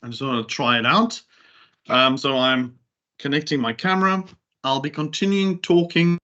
I just want to try it out. So I'm connecting my camera. I'll be continuing talking.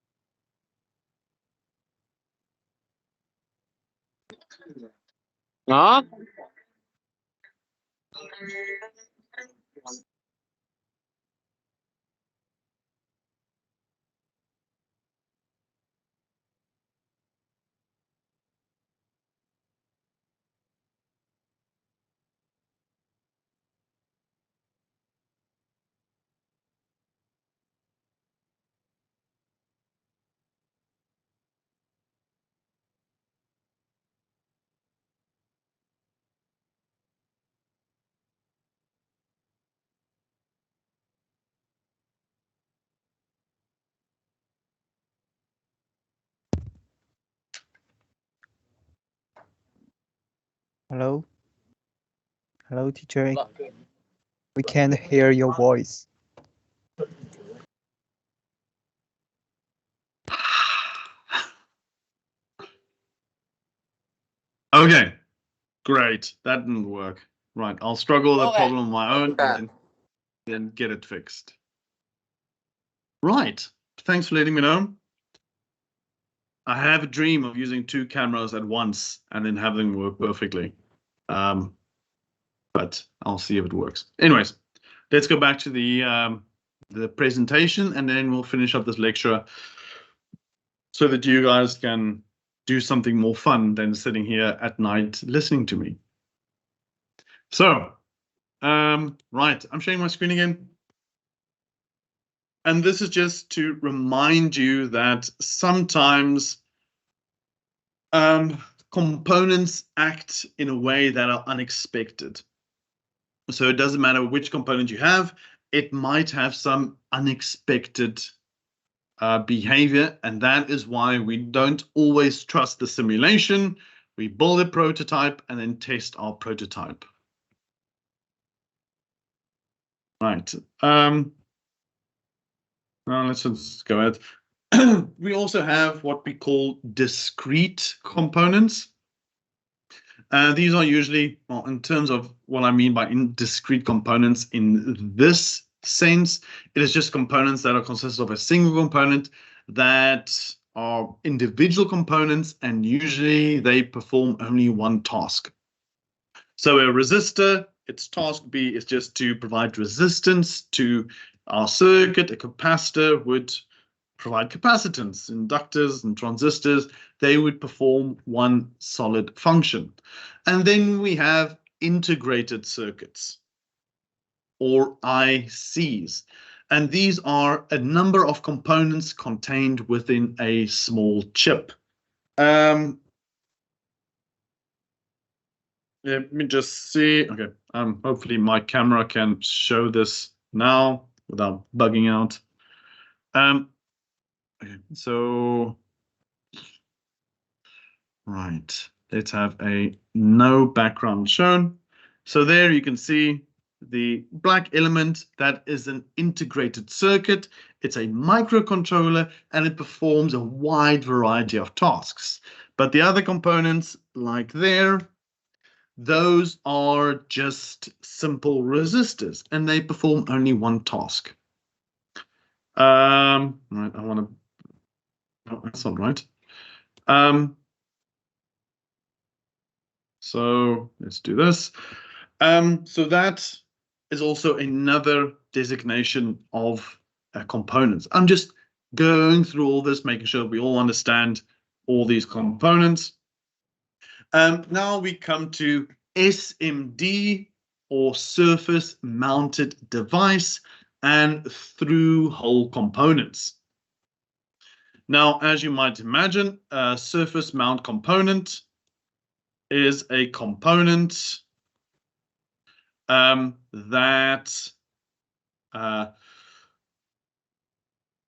Hello? Hello, teacher. We can't hear your voice. Okay, great. That didn't work. Right, I'll struggle with the problem on my own and then get it fixed. Right, thanks for letting me know. I have a dream of using 2 cameras at once and then have them work perfectly. But I'll see if it works. Anyways, let's go back to the presentation, and then we'll finish up this lecture so that you guys can do something more fun than sitting here at night listening to me. So, right, I'm sharing my screen again. And this is just to remind you that sometimes components act in a way that are unexpected. So it doesn't matter which component you have, it might have some unexpected behavior, and that is why we don't always trust the simulation. We build a prototype and then test our prototype. Right. Now let's just go ahead. We also have what we call discrete components. These are usually, well, in terms of what I mean by discrete components in this sense, it is just components that are consist of a single component that are individual components, and usually they perform only one task. So a resistor, its task B is just to provide resistance to our circuit. A capacitor would provide capacitance. Inductors and transistors, they would perform one solid function. And then we have integrated circuits, or ICs. And these are a number of components contained within a small chip. Let me just see. Okay, hopefully my camera can show this now without bugging out. Okay, so right, let's have a no background shown. So there you can see the black element. That is an integrated circuit. It's a microcontroller and it performs a wide variety of tasks. But the other components, like there, those are just simple resistors and they perform only one task. Right, I want to, oh, that's not right. So let's do this. So that is also another designation of components. I'm just going through all this, making sure we all understand all these components. Now we come to SMD, or surface mounted device, and through-hole components. Now, as you might imagine, a surface mount component is a component that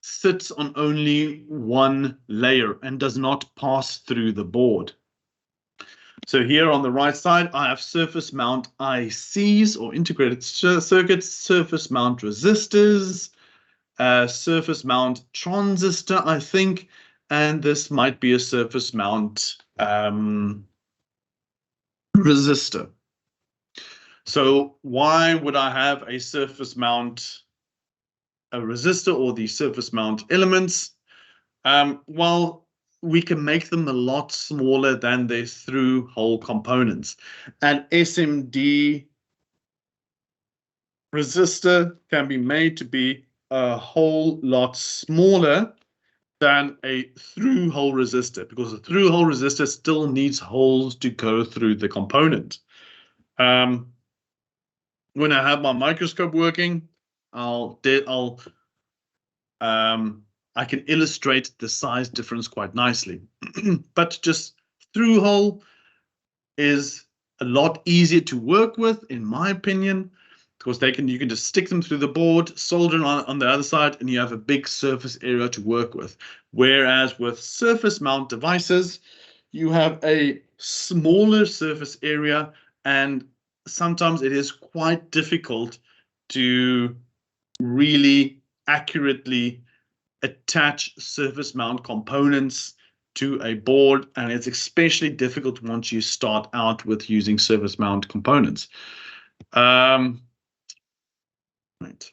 sits on only one layer and does not pass through the board. So here on the right side, I have surface mount ICs, or integrated circuits, surface mount resistors, surface mount transistor, I think, and this might be a surface mount resistor. So why would I have a surface mount, a resistor, or the surface mount elements? Well, we can make them a lot smaller than their through-hole components. An SMD resistor can be made to be a whole lot smaller than a through-hole resistor, because a through-hole resistor still needs holes to go through the component. When I have my microscope working, I can illustrate the size difference quite nicely. But just through-hole is a lot easier to work with, in my opinion, because you can just stick them through the board, solder on the other side, and you have a big surface area to work with. Whereas with surface mount devices, you have a smaller surface area, and sometimes it is quite difficult to really accurately attach surface mount components to a board, and it's especially difficult once you start out with using surface mount components. Right.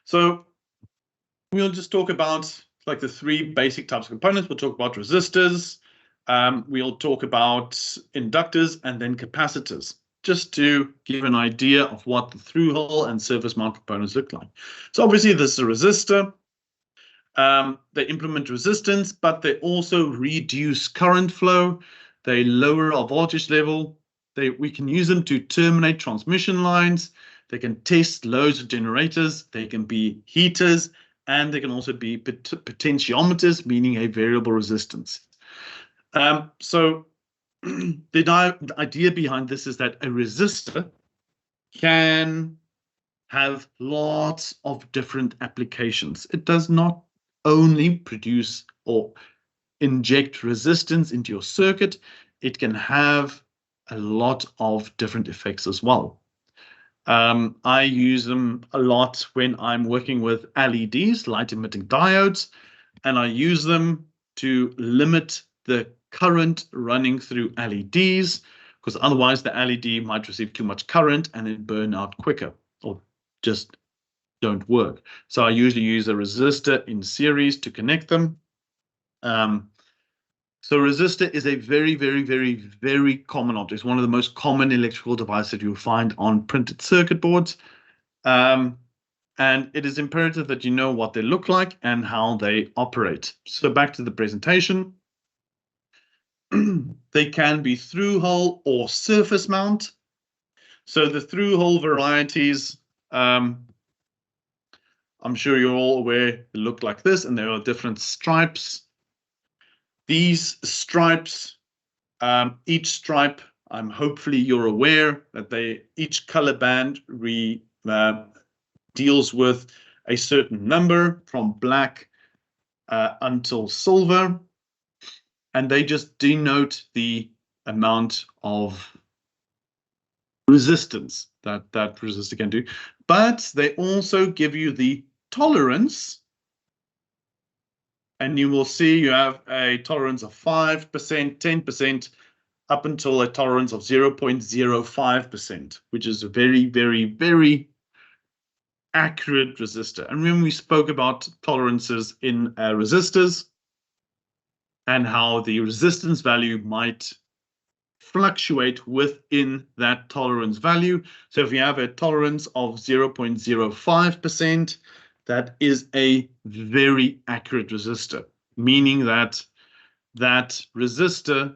So we'll just talk about like the three basic types of components. We'll talk about resistors, we'll talk about inductors, and then capacitors, just to give an idea of what the through-hole and surface mount components look like. So obviously this is a resistor. They implement resistance, but they also reduce current flow. They lower our voltage level. We can use them to terminate transmission lines. They can test loads of generators. They can be heaters, and they can also be potentiometers, meaning a variable resistance. So the idea behind this is that a resistor can have lots of different applications. It does not only produce or inject resistance into your circuit, it can have a lot of different effects as well. I use them a lot when I'm working with LEDs, light emitting diodes, and I use them to limit the current running through LEDs, because otherwise the LED might receive too much current and then burn out quicker or just don't work. So I usually use a resistor in series to connect them. So resistor is a very, very, very, very common object. It's one of the most common electrical devices that you'll find on printed circuit boards. And it is imperative that you know what they look like and how they operate. So back to the presentation. They can be through-hole or surface mount. So the through-hole varieties, I'm sure you're all aware, they look like this, and there are different stripes. These stripes, each stripe, hopefully you're aware that each color band deals with a certain number from black until silver, and they just denote the amount of resistance that resistor can do. But they also give you the tolerance, and you will see you have a tolerance of 5%, 10%, up until a tolerance of 0.05%, which is a very, very, very accurate resistor. And when we spoke about tolerances in resistors and how the resistance value might fluctuate within that tolerance value. So if you have a tolerance of 0.05%, that is a very accurate resistor, meaning that that resistor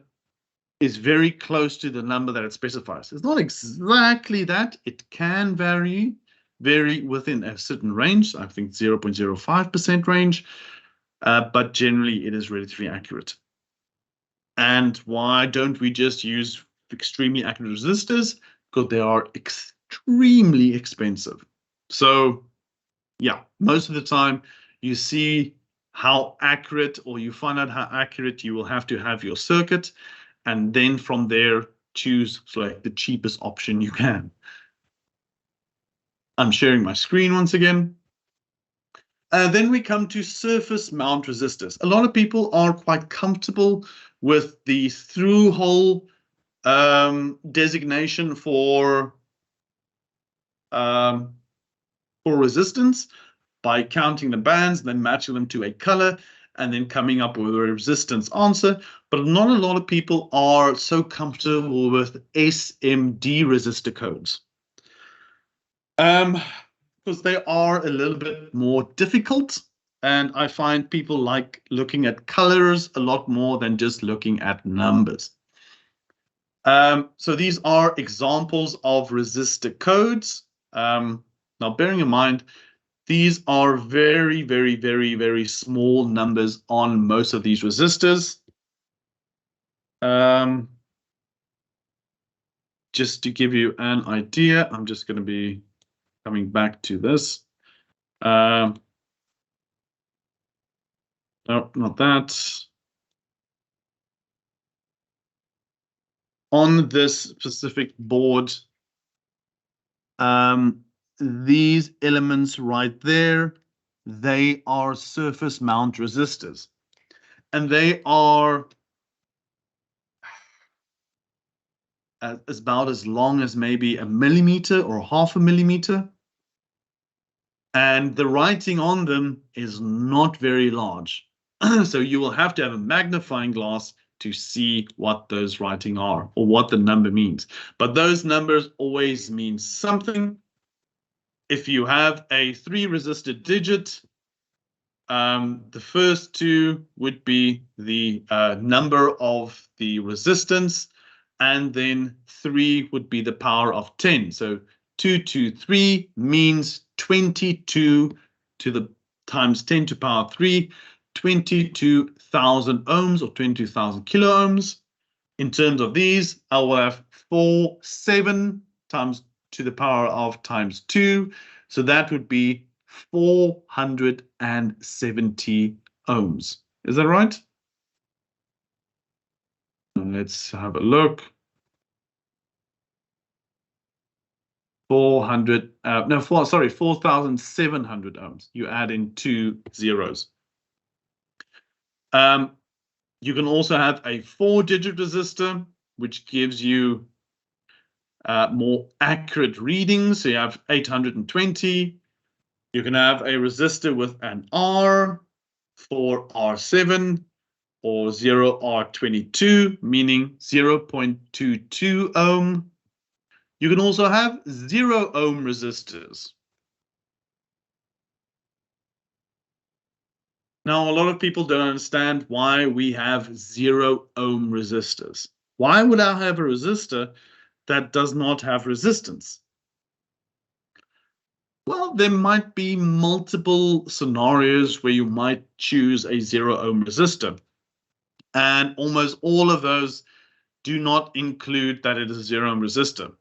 is very close to the number that it specifies. It's not exactly that. It can vary within a certain range, I think 0.05% range, but generally it is relatively accurate. And why don't we just use extremely accurate resistors? Because they are extremely expensive. So yeah, most of the time you see how accurate, or you find out how accurate you will have to have your circuit, and then from there choose like the cheapest option you can. I'm sharing my screen once again. Then we come to surface mount resistors. A lot of people are quite comfortable with the through-hole designation for resistance by counting the bands, then matching them to a color, and then coming up with a resistance answer. But not a lot of people are so comfortable with SMD resistor codes. Because they are a little bit more difficult, and I find people like looking at colors a lot more than just looking at numbers. So these are examples of resistor codes. Now, bearing in mind, these are very, very, very, very small numbers on most of these resistors. Just to give you an idea, I'm just going to be coming back to this. No, not that. On this specific board, these elements right there, they are surface mount resistors. And they are about as long as maybe 1 millimeter or 0.5 millimeter. And the writing on them is not very large. So you will have to have a magnifying glass to see what those writing are or what the number means. But those numbers always mean something. If you have a 3 resistor digit, the first 2 would be the number of the resistance, and then 3 would be the power of 10. So 223 means 22 to the times 10 to power 3, 22,000 ohms or 22,000 kilo ohms. In terms of these, I will have 7 times to the power of times 2. So that would be 470 ohms. Is that right? Let's have a look. 4,700 ohms. You add in 2 zeros. You can also have a 4-digit resistor, which gives you more accurate readings. So you have 820. You can have a resistor with an R for R7 or 0R22, meaning 0.22 ohm. You can also have 0 ohm resistors. Now, a lot of people don't understand why we have 0 ohm resistors. Why would I have a resistor that does not have resistance? Well, there might be multiple scenarios where you might choose a 0 ohm resistor. And almost all of those do not include that it is a 0 ohm resistor.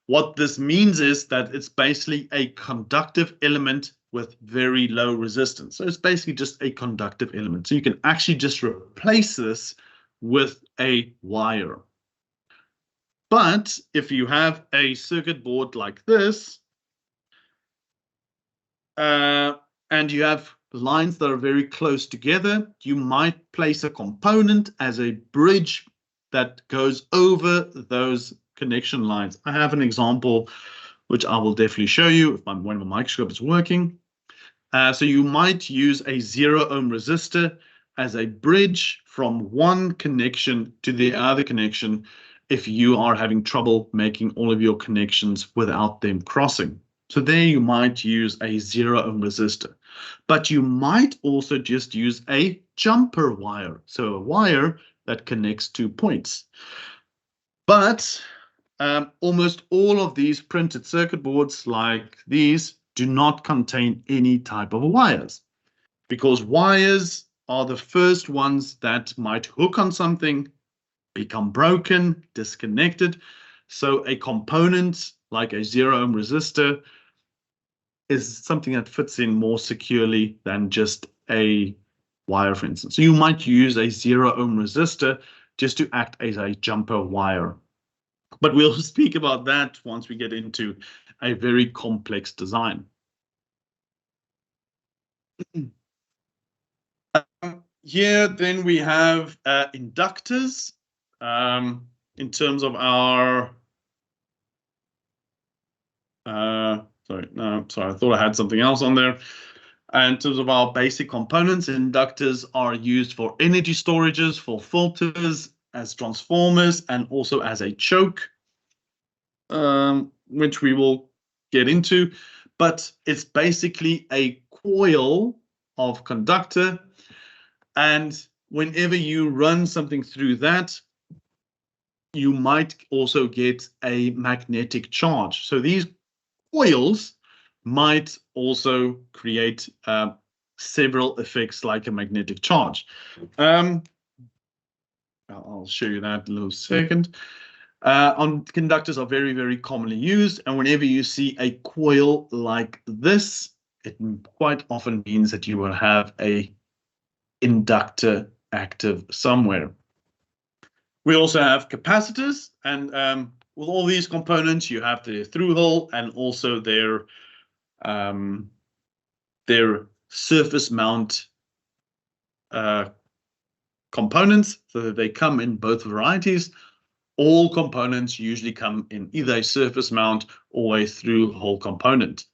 What this means is that it's basically a conductive element with very low resistance. So it's basically just a conductive element. So you can actually just replace this with a wire. But if you have a circuit board like this, and you have lines that are very close together, you might place a component as a bridge that goes over those connection lines. I have an example which I will definitely show you if when my microscope is working. So you might use a 0 ohm resistor as a bridge from one connection to the other connection if you are having trouble making all of your connections without them crossing. So there you might use a 0 ohm resistor, but you might also just use a jumper wire. So a wire that connects 2 points. But almost all of these printed circuit boards like these do not contain any type of wires, because wires are the first ones that might hook on something, become broken, disconnected. So a component like a 0 ohm resistor is something that fits in more securely than just a wire, for instance. So you might use a 0 ohm resistor just to act as a jumper wire. But we'll speak about that once we get into a very complex design. Here, then we have inductors. in terms of our, sorry, no, sorry, I thought I had something else on there. In terms of our basic components, inductors are used for energy storages, for filters, as transformers, and also as a choke, which we will get into. But it's basically a coil of conductor. And whenever you run something through that, you might also get a magnetic charge. So these coils might also create several effects like a magnetic charge. I'll show you that in a little second. Conductors are very, very commonly used, and whenever you see a coil like this, it quite often means that you will have a inductor active somewhere. We also have capacitors, and with all these components, you have the through hole and also their surface mount components, so that they come in both varieties. All components usually come in either a surface mount or a through hole component.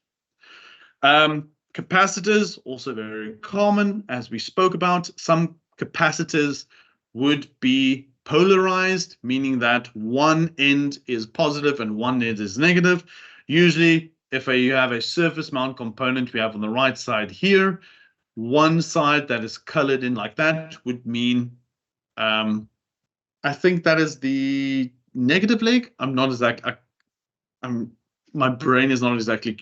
Capacitors, also very common, as we spoke about. Some capacitors would be polarized, meaning that one end is positive and one end is negative. Usually, if you have a surface mount component we have on the right side here, one side that is colored in like that would mean, I think that is the negative leg. I'm not exactly, my brain is not exactly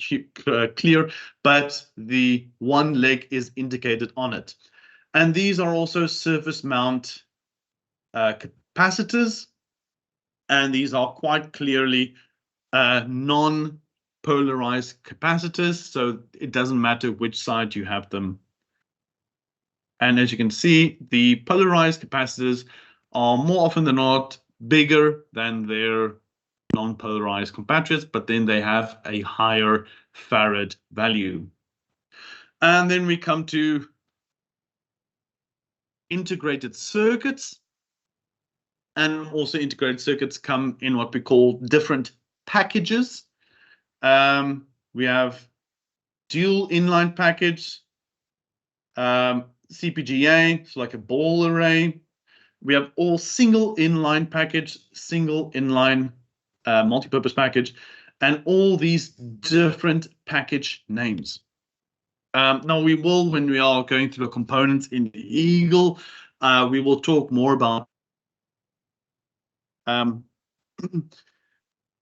clear, but the one leg is indicated on it. And these are also surface mount capacitors, and these are quite clearly non-polarized capacitors, so it doesn't matter which side you have them. And as you can see, the polarized capacitors are more often than not bigger than their non-polarized compatriots, but then they have a higher farad value. And then we come to integrated circuits. And also integrated circuits come in what we call different packages. We have dual inline package, CPGA, so like a ball array. We have all single inline package, single inline multi-purpose package, and all these different package names. Now we will, when we are going through the components in the Eagle, we will talk more about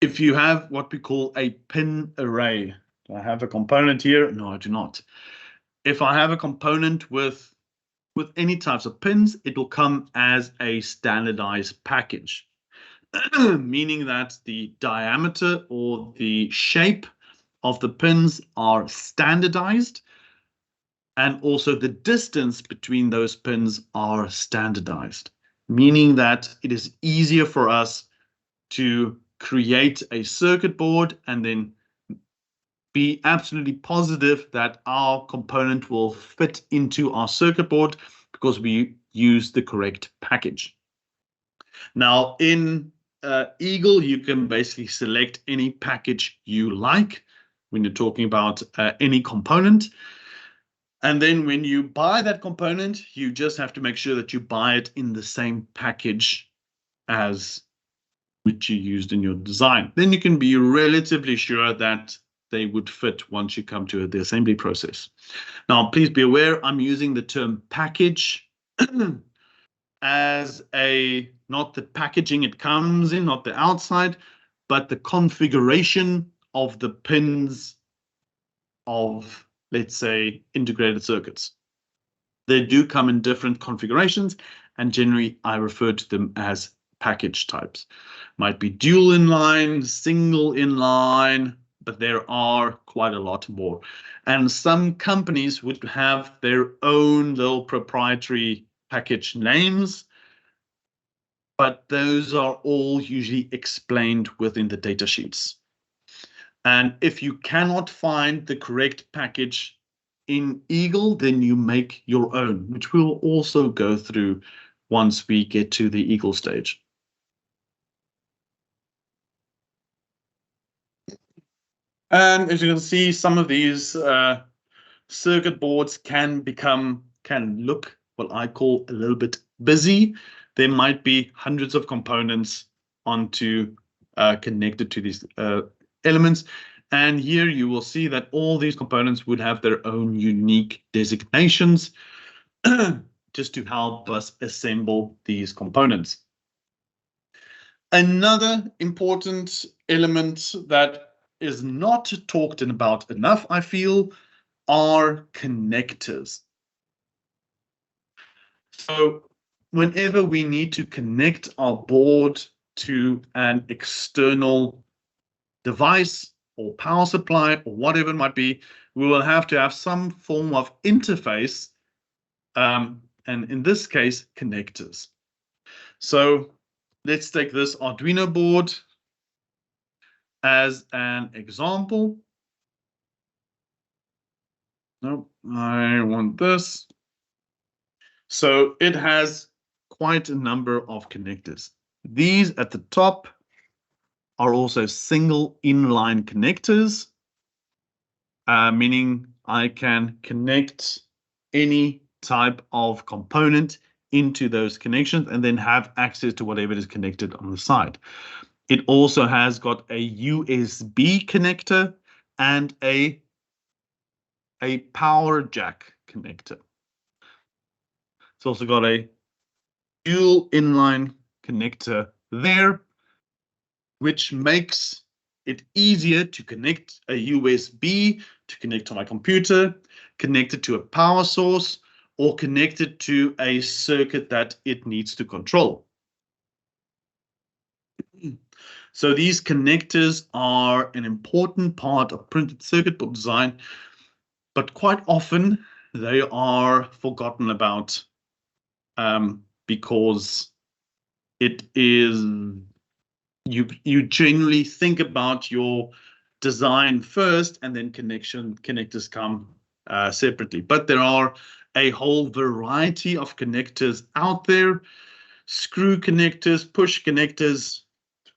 if you have what we call a pin array. Do I have a component here? No, I do not. If I have a component with any types of pins, it will come as a standardized package, meaning that the diameter or the shape of the pins are standardized, and also the distance between those pins are standardized, meaning that it is easier for us to create a circuit board and then be absolutely positive that our component will fit into our circuit board because we use the correct package. Now in Eagle, you can basically select any package you like when you're talking about any component. And then when you buy that component, you just have to make sure that you buy it in the same package as which you used in your design. Then you can be relatively sure that they would fit once you come to the assembly process. Now, please be aware, I'm using the term package as not the packaging it comes in, not the outside, but the configuration of the pins of, let's say, integrated circuits. They do come in different configurations, and generally I refer to them as package types. Might be dual inline, single inline, but there are quite a lot more. And some companies would have their own little proprietary package names, but those are all usually explained within the data sheets. And if you cannot find the correct package in Eagle, then you make your own, which we'll also go through once we get to the Eagle stage. And as you can see, some of these circuit boards can look what I call a little bit busy. There might be hundreds of components connected to these elements. And here you will see that all these components would have their own unique designations just to help us assemble these components. Another important element that is not talked about enough, I feel, are connectors. So whenever we need to connect our board to an external device or power supply or whatever it might be, we will have to have some form of interface, and in this case, connectors. So let's take this Arduino board as an example. No, I want this. So it has quite a number of connectors. These at the top are also single inline connectors, meaning I can connect any type of component into those connections and then have access to whatever is connected on the side. It also has got a USB connector and a power jack connector. It's also got a dual inline connector there, which makes it easier to connect a USB to connect to my computer, connect it to a power source, or connect it to a circuit that it needs to control. So these connectors are an important part of printed circuit board design, but quite often they are forgotten about because it is you generally think about your design first and then connectors come separately. But there are a whole variety of connectors out there: screw connectors, push connectors,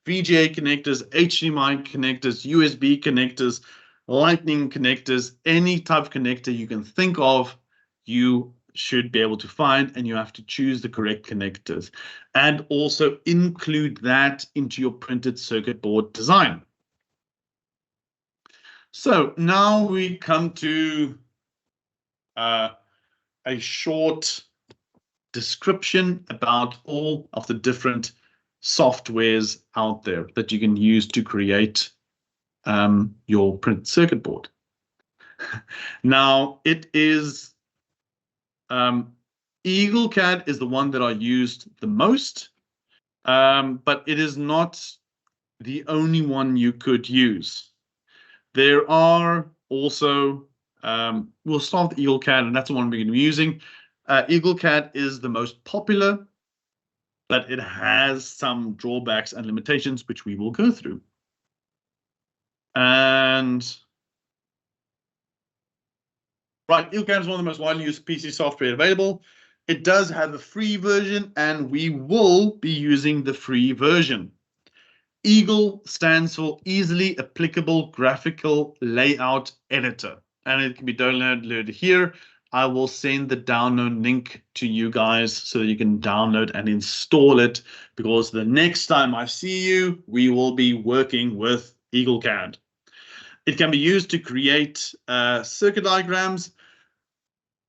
VGA connectors, HDMI connectors, USB connectors, lightning connectors. Any type of connector you can think of, you should be able to find, and you have to choose the correct connectors and also include that into your printed circuit board design. So now we come to a short description about all of the different softwares out there that you can use to create your printed circuit board. Now, it is EagleCAD is the one that I used the most, but it is not the only one you could use. There are also, we'll start with EagleCAD, and that's the one we're going to be using. EagleCAD is the most popular, but it has some drawbacks and limitations, which we will go through. And right, EagleCAD is one of the most widely used PC software available. It does have a free version, and we will be using the free version. Eagle stands for Easily Applicable Graphical Layout Editor, and it can be downloaded here. I will send the download link to you guys so that you can download and install it, because the next time I see you, we will be working with EagleCAD. It can be used to create circuit diagrams,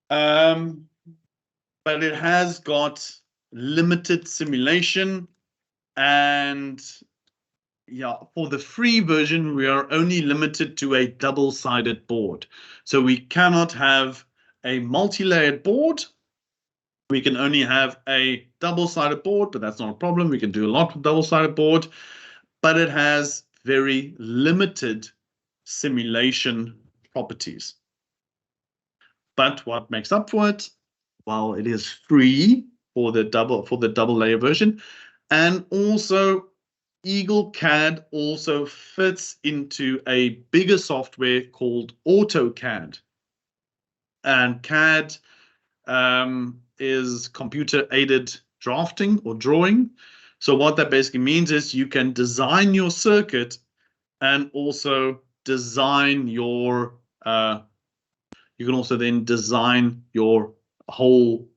but it has got limited simulation, and yeah, for the free version, we are only limited to a double-sided board. So we cannot have a multi-layered board. We can only have a double-sided board, but that's not a problem. We can do a lot with double-sided board, but it has very limited simulation properties. But what makes up for it? Well, it is free for the double layer version, and also EagleCAD also fits into a bigger software called AutoCAD. And CAD is computer-aided drafting or drawing. So what that basically means is you can design your circuit and also design your whole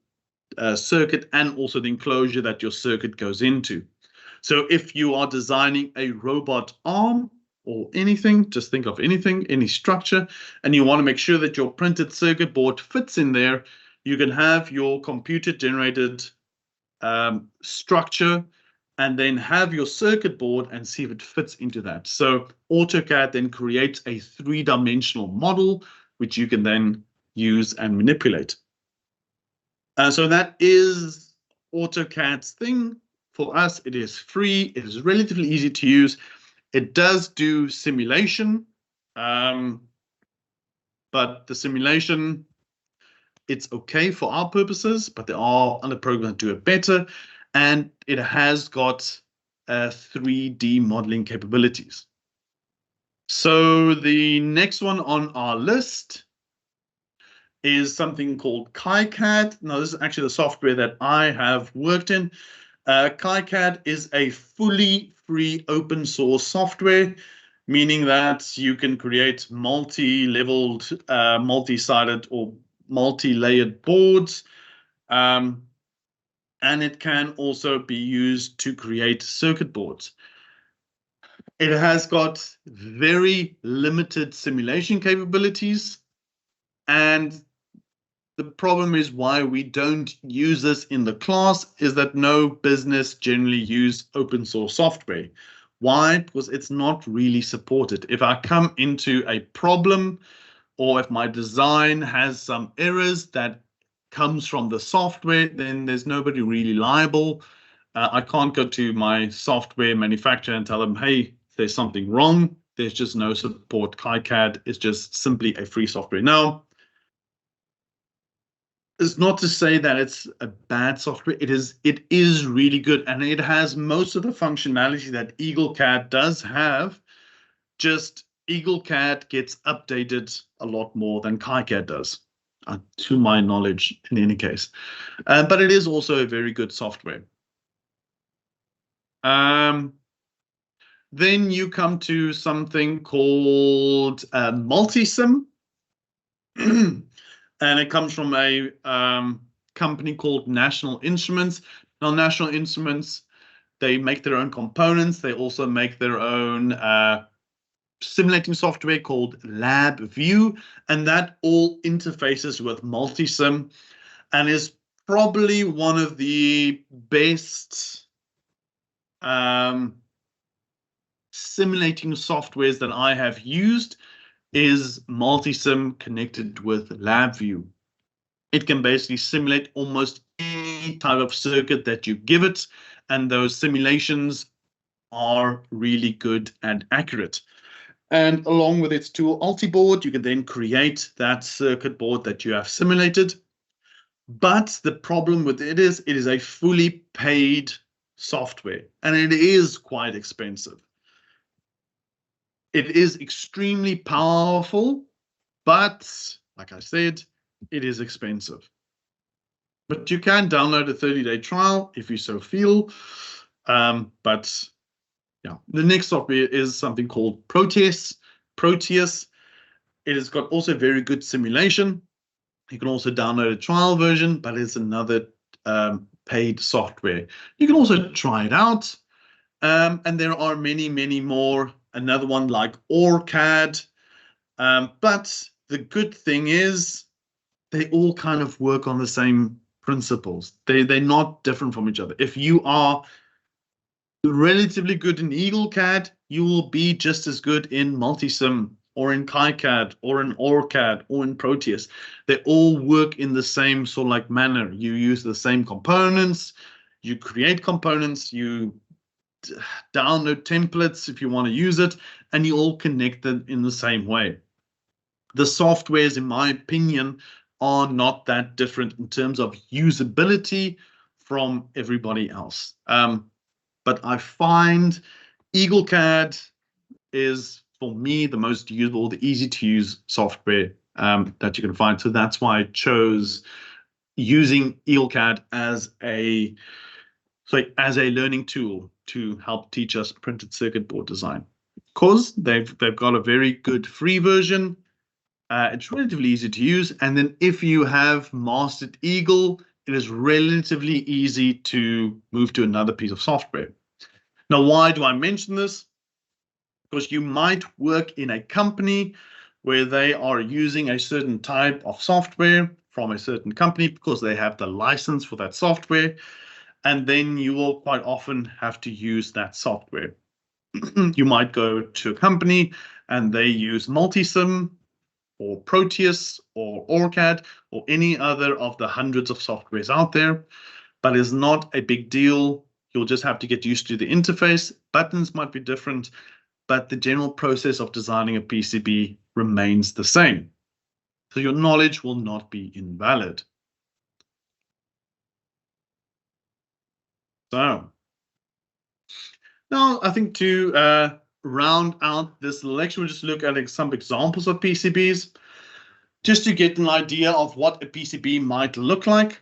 circuit and also the enclosure that your circuit goes into. So if you are designing a robot arm or anything, just think of anything, any structure, and you want to make sure that your printed circuit board fits in there, you can have your computer generated structure and then have your circuit board and see if it fits into that. So AutoCAD then creates a three-dimensional model, which you can then use and manipulate. So that is AutoCAD's thing. For us, it is free. It is relatively easy to use. It does do simulation, but the simulation, it's okay for our purposes, but there are other programs that do it better. And it has got 3D modeling capabilities. So the next one on our list is something called KiCad. Now, this is actually the software that I have worked in. KiCad is a fully free open source software, meaning that you can create multi-leveled, multi-sided or multi-layered boards. And it can also be used to create circuit boards. It has got very limited simulation capabilities. And the problem is why we don't use this in the class is that no business generally use open source software. Why? Because it's not really supported. If I come into a problem or if my design has some errors that comes from the software, then there's nobody really liable. I can't go to my software manufacturer and tell them, hey, there's something wrong. There's just no support. KiCad is just simply a free software. Now, it's not to say that it's a bad software. It is really good, and it has most of the functionality that EagleCAD does have. Just EagleCAD gets updated a lot more than KiCad does, to my knowledge, in any case. But it is also a very good software. Then you come to something called Multisim. And it comes from a company called National Instruments. Now, National Instruments, they make their own components. They also make their own simulating software called LabVIEW, and that all interfaces with Multisim and is probably one of the best simulating softwares that I have used. Is Multisim connected with LabVIEW. It can basically simulate almost any type of circuit that you give it, and those simulations are really good and accurate. And along with its tool Altiboard, you can then create that circuit board that you have simulated. But the problem with it is a fully paid software, and it is quite expensive. It is extremely powerful, but like I said, it is expensive. But you can download a 30-day trial if you so feel. But yeah, the next software is something called Proteus. It has got also very good simulation. You can also download a trial version, but it's another paid software. You can also try it out. And there are many, many more. Another one like OrCAD. But the good thing is they all kind of work on the same principles. They're not different from each other. If you are relatively good in EagleCAD, you will be just as good in Multisim or in KiCad or in OrCAD or in Proteus. They all work in the same sort of like manner. You use the same components, you create components, you download templates if you want to use it, and you all connect them in the same way. The softwares, in my opinion, are not that different in terms of usability from everybody else. But I find EagleCAD is, for me, the most usable, the easy to use software that you can find. So that's why I chose using EagleCAD as a learning tool to help teach us printed circuit board design. because they've got a very good free version. It's relatively easy to use. And then if you have mastered Eagle, it is relatively easy to move to another piece of software. Now, why do I mention this? Because you might work in a company where they are using a certain type of software from a certain company because they have the license for that software. And then you will quite often have to use that software. You might go to a company and they use Multisim or Proteus or OrCAD or any other of the hundreds of softwares out there, but it's not a big deal. You'll just have to get used to the interface. Buttons might be different, but the general process of designing a PCB remains the same. So your knowledge will not be invalid. So now I think to round out this lecture, we'll just look at some examples of PCBs, just to get an idea of what a PCB might look like.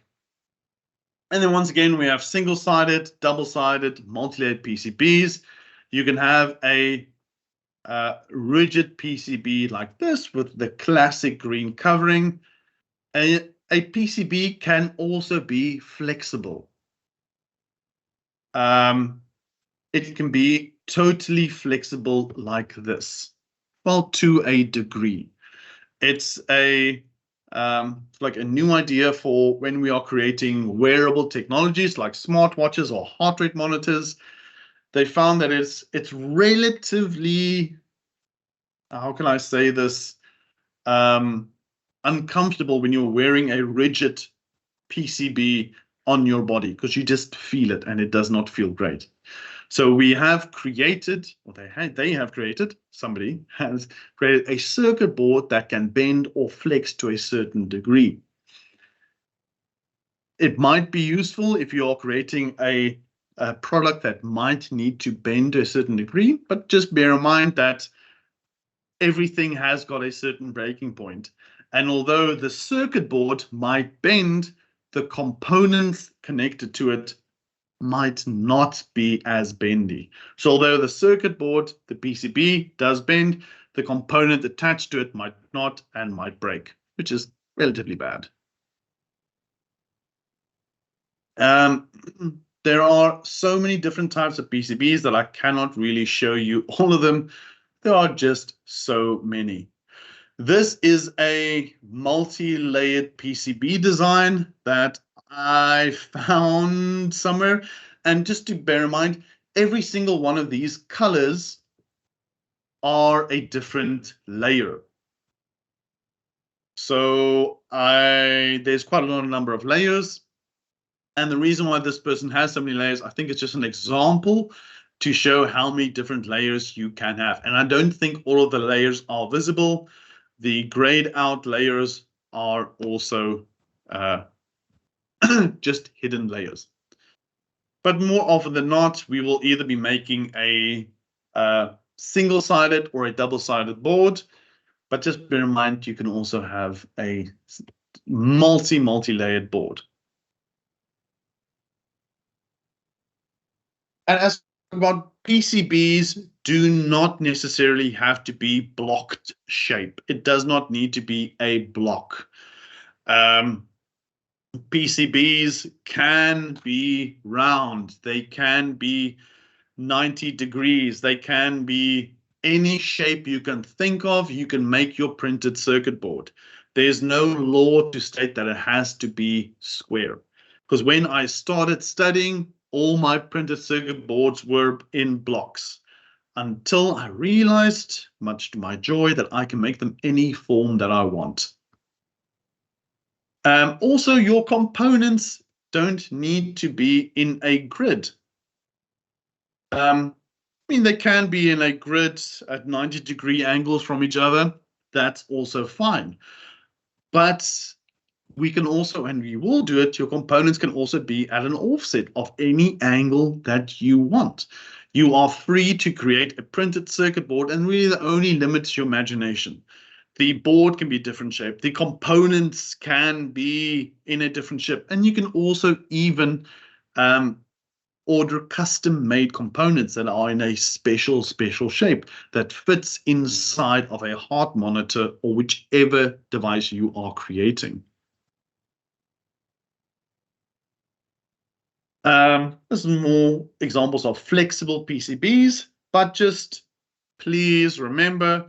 And then once again, we have single-sided, double-sided, multi-layered PCBs. You can have a rigid PCB like this with the classic green covering. A PCB can also be flexible. It can be totally flexible like this. Well, to a degree. It's like a new idea for when we are creating wearable technologies like smartwatches or heart rate monitors. They found that it's relatively, how can I say this, uncomfortable when you're wearing a rigid PCB on your body because you just feel it and it does not feel great. So we have created, or they have created, somebody has created a circuit board that can bend or flex to a certain degree. It might be useful if you are creating a product that might need to bend to a certain degree, but just bear in mind that everything has got a certain breaking point. And although the circuit board might bend, the components connected to it might not be as bendy. So although the circuit board, the PCB, does bend, the component attached to it might not and might break, which is relatively bad. There are so many different types of PCBs that I cannot really show you all of them. There are just so many. This is a multi-layered PCB design that I found somewhere. And just to bear in mind, every single one of these colors are a different layer. So there's quite a lot number of layers. And the reason why this person has so many layers, I think it's just an example to show how many different layers you can have. And I don't think all of the layers are visible. The grayed out layers are also just hidden layers. But more often than not, we will either be making a single-sided or a double-sided board. But just bear in mind, you can also have a multi-layered board. And as about PCBs do not necessarily have to be blocked shape. It does not need to be a block. PCBs can be round. They can be 90 degrees. They can be any shape you can think of. You can make your printed circuit board. There's no law to state that it has to be square. Because when I started studying, all my printed circuit boards were in blocks until I realized, much to my joy, that I can make them any form that I want. Also, your components don't need to be in a grid. I mean, they can be in a grid at 90-degree angles from each other. That's also fine. But we can also, and we will do it, your components can also be at an offset of any angle that you want. You are free to create a printed circuit board, and really the only limit is your imagination. The board can be different shape. The components can be in a different shape. And you can also even order custom-made components that are in a special shape that fits inside of a heart monitor or whichever device you are creating. This is more examples of flexible PCBs, but just please remember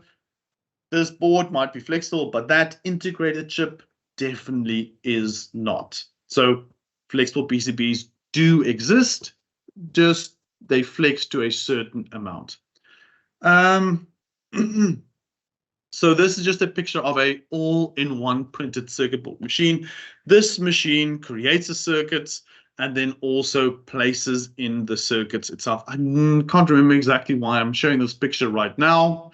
this board might be flexible, but that integrated chip definitely is not. So flexible PCBs do exist, just they flex to a certain amount. So this is just a picture of a all-in-one printed circuit board machine. This machine creates the circuits and then also places in the circuits itself. I can't remember exactly why I'm showing this picture right now,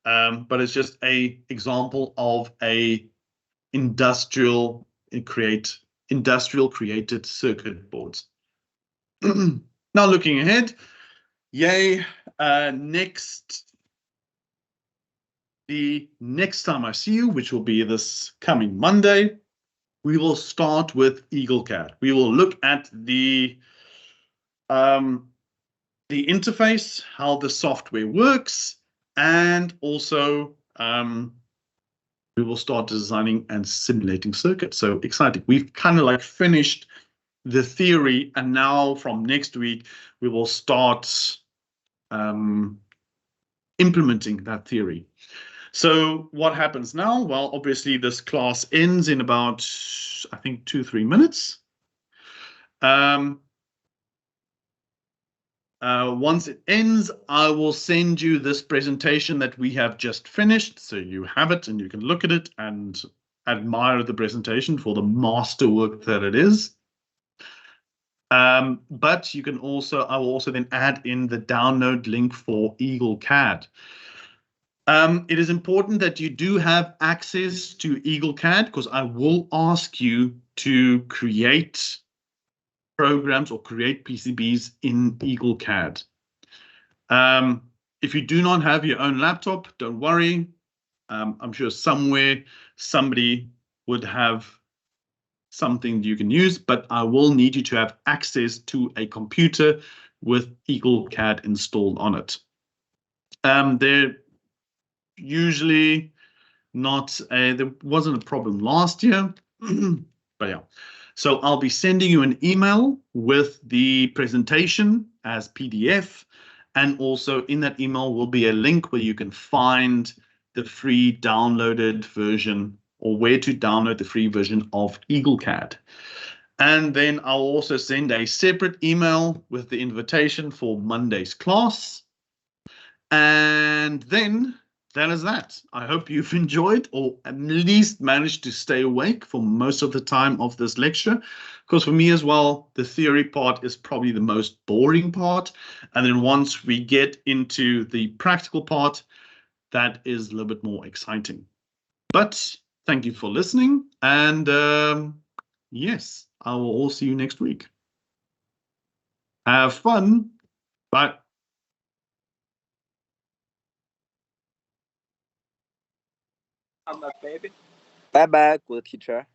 but it's just an example of a industrial created circuit boards. Now looking ahead, yay! The next time I see you, which will be this coming Monday, we will start with EagleCAD. We will look at the interface, how the software works, and also we will start designing and simulating circuits. So exciting. We've kind of like finished the theory, and now from next week, we will start implementing that theory. So what happens now? Well, obviously this class ends in about, I think, 2-3 minutes. Once it ends, I will send you this presentation that we have just finished. So you have it and you can look at it and admire the presentation for the masterwork that it is. But you can also, I will also then add in the download link for EagleCAD. It is important that you do have access to EagleCAD because I will ask you to create programs or create PCBs in EagleCAD. If you do not have your own laptop, don't worry. I'm sure somewhere somebody would have something you can use, but I will need you to have access to a computer with EagleCAD installed on it. They're usually not there wasn't a problem last year, but yeah. So I'll be sending you an email with the presentation as PDF, and also in that email will be a link where you can find the free downloaded version or where to download the free version of EagleCAD. And then I'll also send a separate email with the invitation for Monday's class. And then that is that. I hope you've enjoyed or at least managed to stay awake for most of the time of this lecture. Because for me as well, the theory part is probably the most boring part. And then once we get into the practical part, that is a little bit more exciting. But thank you for listening. And yes, I will all see you next week. Have fun. Bye. Bye bye, good teacher.